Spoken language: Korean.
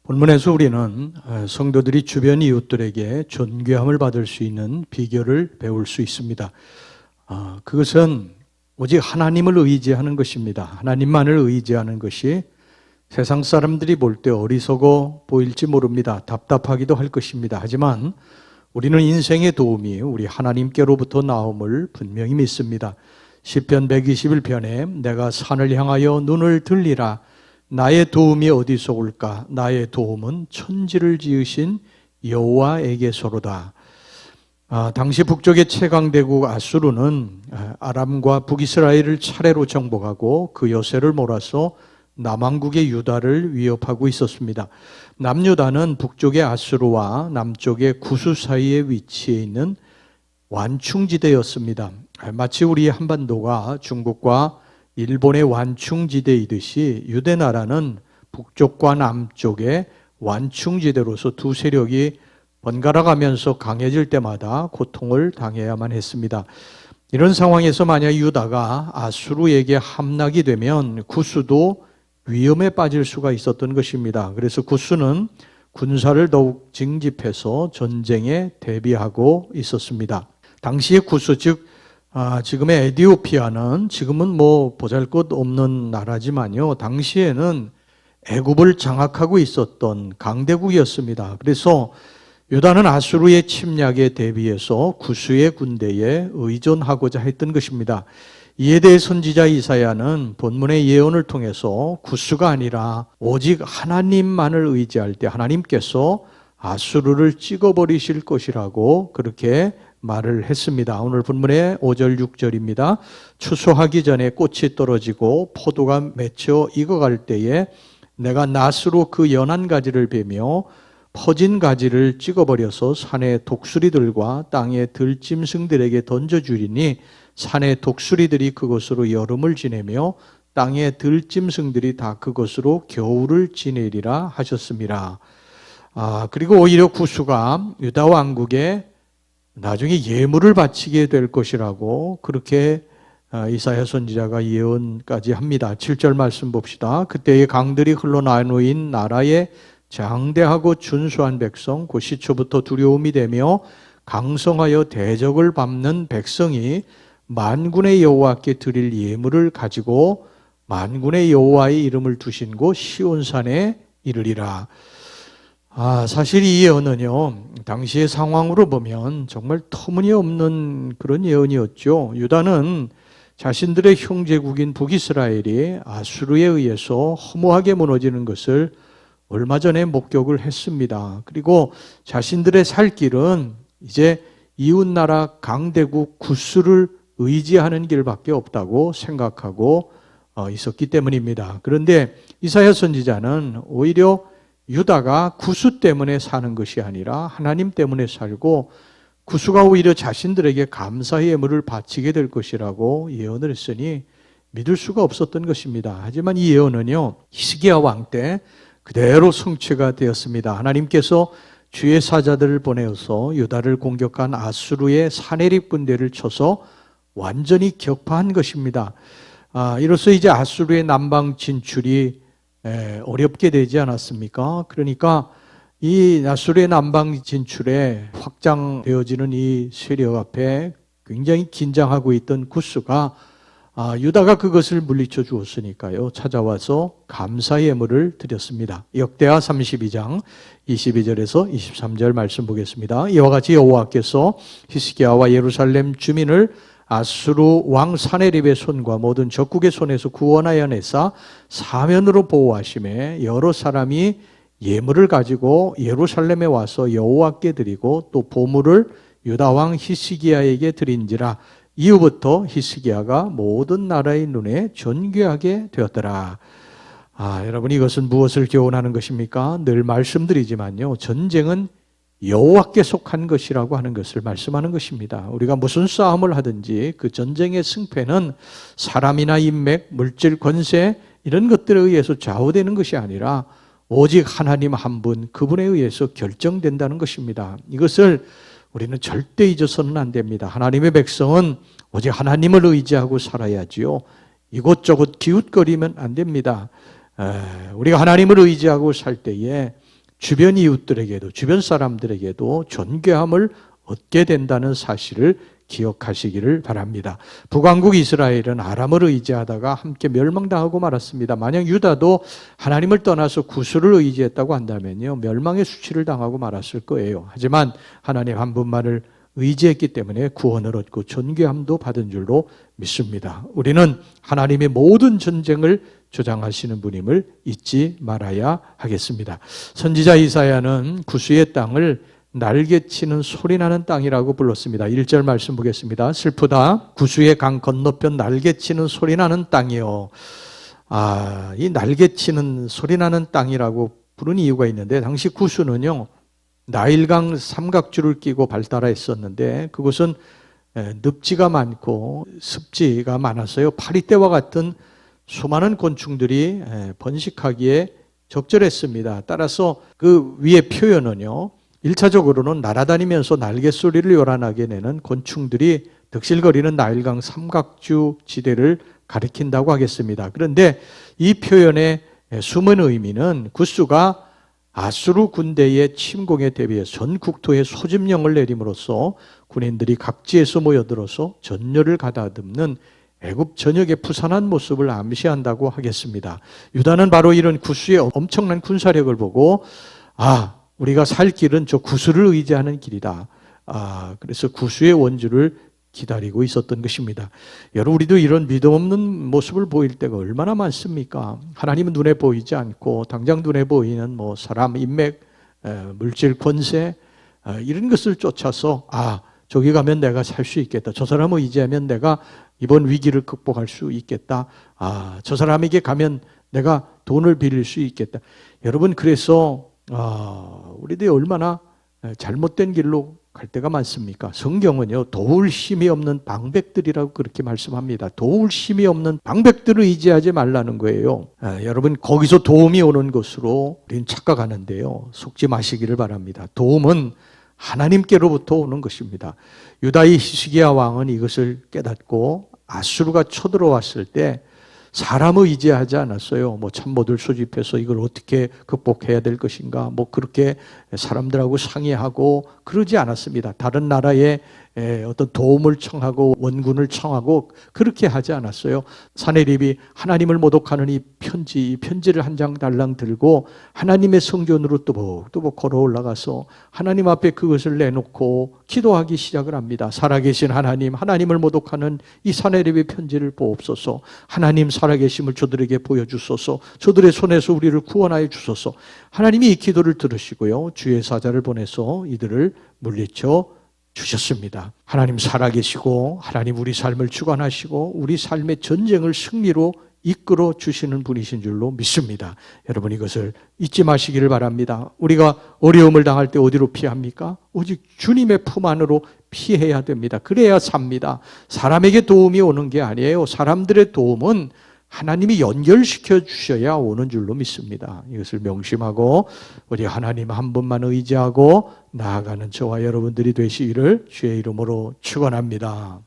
본문에서 우리는 성도들이 주변 이웃들에게 존귀함을 받을 수 있는 비결을 배울 수 있습니다. 그것은 오직 하나님을 의지하는 것입니다. 하나님만을 의지하는 것이 세상 사람들이 볼 때 어리석어 보일지 모릅니다. 답답하기도 할 것입니다. 하지만 우리는 인생의 도움이 우리 하나님께로부터 나옴을 분명히 믿습니다. 시편 121편에 내가 산을 향하여 눈을 들리라. 나의 도움이 어디서 올까? 나의 도움은 천지를 지으신 여호와에게서로다. 당시 북쪽의 최강대국 아수르는 아람과 북이스라엘을 차례로 정복하고 그 여세를 몰아서 남왕국의 유다를 위협하고 있었습니다. 남유다는 북쪽의 아수르와 남쪽의 구수 사이에 위치해 있는 완충지대였습니다. 마치 우리 한반도가 중국과 일본의 완충지대이듯이 유대나라는 북쪽과 남쪽의 완충지대로서 두 세력이 번갈아 가면서 강해질 때마다 고통을 당해야만 했습니다. 이런 상황에서 만약 유다가 아수르에게 함락이 되면 구스도 위험에 빠질 수가 있었던 것입니다. 그래서 구스는 군사를 더욱 징집해서 전쟁에 대비하고 있었습니다. 당시의 구스, 즉 지금의 에티오피아는 지금은 보잘것없는 나라지만요, 당시에는 애굽을 장악하고 있었던 강대국이었습니다. 그래서 유다는 아수르의 침략에 대비해서 구스의 군대에 의존하고자 했던 것입니다. 이에 대해 선지자 이사야는 본문의 예언을 통해서 구스가 아니라 오직 하나님만을 의지할 때 하나님께서 아수르를 찍어버리실 것이라고 그렇게 말을 했습니다. 오늘 본문의 5절 6절입니다. 추수하기 전에 꽃이 떨어지고 포도가 맺혀 익어갈 때에 내가 낫으로 그 연한 가지를 베며 퍼진 가지를 찍어버려서 산의 독수리들과 땅의 들짐승들에게 던져주리니 산의 독수리들이 그것으로 여름을 지내며 땅의 들짐승들이 다 그것으로 겨울을 지내리라 하셨습니다. 그리고 오히려 구스가 유다 왕국에 나중에 예물을 바치게 될 것이라고 그렇게 이사야 선지자가 예언까지 합니다. 7절 말씀 봅시다. 그때의 강들이 흘러나누인 나라에 장대하고 준수한 백성, 그 시초부터 두려움이 되며 강성하여 대적을 밟는 백성이 만군의 여호와께 드릴 예물을 가지고 만군의 여호와의 이름을 두신 곳 시온산에 이르리라. 사실 이 예언은요, 당시의 상황으로 보면 정말 터무니없는 그런 예언이었죠. 유다는 자신들의 형제국인 북이스라엘이 아수르에 의해서 허무하게 무너지는 것을 얼마 전에 목격을 했습니다. 그리고 자신들의 살 길은 이제 이웃나라 강대국 구스를 의지하는 길밖에 없다고 생각하고 있었기 때문입니다. 그런데 이사야 선지자는 오히려 유다가 구스 때문에 사는 것이 아니라 하나님 때문에 살고 구스가 오히려 자신들에게 감사의 예물을 바치게 될 것이라고 예언을 했으니 믿을 수가 없었던 것입니다. 하지만 이 예언은요, 히스기야 왕 때 그대로 성취가 되었습니다. 하나님께서 주의 사자들을 보내어서 유다를 공격한 아수르의 사내립 군대를 쳐서 완전히 격파한 것입니다. 이로써 이제 아수르의 남방 진출이 어렵게 되지 않았습니까? 그러니까 이 아수르의 남방 진출에 확장되어지는 이 세력 앞에 굉장히 긴장하고 있던 구스가 유다가 그것을 물리쳐 주었으니까요, 찾아와서 감사의 예물을 드렸습니다. 역대하 32장 22절에서 23절 말씀 보겠습니다. 이와 같이 여호와께서 히스기야와 예루살렘 주민을 아수르 왕 사네립의 손과 모든 적국의 손에서 구원하여 내사 사면으로 보호하심에 여러 사람이 예물을 가지고 예루살렘에 와서 여호와께 드리고 또 보물을 유다 왕 히스기야에게 드린지라. 이후부터 히스기야가 모든 나라의 눈에 존귀하게 되었더라. 여러분, 이것은 무엇을 교훈하는 것입니까? 늘 말씀드리지만요, 전쟁은 여호와께 속한 것이라고 하는 것을 말씀하는 것입니다. 우리가 무슨 싸움을 하든지 그 전쟁의 승패는 사람이나 인맥, 물질, 권세 이런 것들에 의해서 좌우되는 것이 아니라 오직 하나님 한 분, 그분에 의해서 결정된다는 것입니다. 이것을 우리는 절대 잊어서는 안 됩니다. 하나님의 백성은 오직 하나님을 의지하고 살아야지요. 이곳저곳 기웃거리면 안 됩니다. 우리가 하나님을 의지하고 살 때에 주변 이웃들에게도, 주변 사람들에게도 존귀함을 얻게 된다는 사실을 기억하시기를 바랍니다. 북왕국 이스라엘은 아람을 의지하다가 함께 멸망당하고 말았습니다. 만약 유다도 하나님을 떠나서 구스를 의지했다고 한다면요, 멸망의 수치를 당하고 말았을 거예요. 하지만 하나님 한 분만을 의지했기 때문에 구원을 얻고 존귀함도 받은 줄로 믿습니다. 우리는 하나님의 모든 전쟁을 주장하시는 분임을 잊지 말아야 하겠습니다. 선지자 이사야는 구스의 땅을 날개치는 소리나는 땅이라고 불렀습니다. 1절 말씀 보겠습니다. 슬프다. 구스의 강 건너편 날개치는 소리나는 땅이요. 이 날개치는 소리나는 땅이라고 부른 이유가 있는데, 당시 구스는요, 나일강 삼각주를 끼고 발달했었는데, 그곳은 늪지가 많고 습지가 많아서요, 파리떼와 같은 수많은 곤충들이 번식하기에 적절했습니다. 따라서 그 위의 표현은요, 1차적으로는 날아다니면서 날갯소리를 요란하게 내는 곤충들이 득실거리는 나일강 삼각주 지대를 가리킨다고 하겠습니다. 그런데 이 표현의 숨은 의미는 구스가 아수르 군대의 침공에 대비해 전 국토에 소집령을 내림으로써 군인들이 각지에서 모여들어서 전열을 가다듬는 애굽 전역의 부산한 모습을 암시한다고 하겠습니다. 유다는 바로 이런 구스의 엄청난 군사력을 보고 우리가 살 길은 저 구스를 의지하는 길이다. 그래서 구스의 원주를 기다리고 있었던 것입니다. 여러분, 우리도 이런 믿음 없는 모습을 보일 때가 얼마나 많습니까? 하나님은 눈에 보이지 않고 당장 눈에 보이는 사람, 인맥, 물질, 권세 이런 것을 쫓아서 저기 가면 내가 살 수 있겠다. 저 사람을 의지하면 내가 이번 위기를 극복할 수 있겠다. 저 사람에게 가면 내가 돈을 빌릴 수 있겠다. 여러분, 그래서 우리들이 얼마나 잘못된 길로 갈 때가 많습니까? 성경은요, 도울 힘이 없는 방백들이라고 그렇게 말씀합니다. 도울 힘이 없는 방백들을 의지하지 말라는 거예요. 여러분, 거기서 도움이 오는 것으로 우리는 착각하는데요, 속지 마시기를 바랍니다. 도움은 하나님께로부터 오는 것입니다. 유다의 히스기야 왕은 이것을 깨닫고 아수르가 쳐들어왔을 때 사람을 의지하지 않았어요. 참모들 소집해서 이걸 어떻게 극복해야 될 것인가, 그렇게 사람들하고 상의하고 그러지 않았습니다. 다른 나라에 어떤 도움을 청하고 원군을 청하고 그렇게 하지 않았어요. 사내립이 하나님을 모독하는 이 편지를 한 장 달랑 들고 하나님의 성전으로 또복 걸어 올라가서 하나님 앞에 그것을 내놓고 기도하기 시작을 합니다. 살아계신 하나님을 모독하는 이 사내립의 편지를 보옵소서. 하나님 살아계심을 저들에게 보여주소서. 저들의 손에서 우리를 구원하여 주소서. 하나님이 이 기도를 들으시고요, 주의 사자를 보내서 이들을 물리쳐 주셨습니다. 하나님 살아계시고 하나님 우리 삶을 주관하시고 우리 삶의 전쟁을 승리로 이끌어 주시는 분이신 줄로 믿습니다. 여러분, 이것을 잊지 마시기를 바랍니다. 우리가 어려움을 당할 때 어디로 피합니까? 오직 주님의 품 안으로 피해야 됩니다. 그래야 삽니다. 사람에게 도움이 오는 게 아니에요. 사람들의 도움은 하나님이 연결시켜 주셔야 오는 줄로 믿습니다. 이것을 명심하고 우리 하나님 한 분만 의지하고 나아가는 저와 여러분들이 되시기를 주의 이름으로 축원합니다.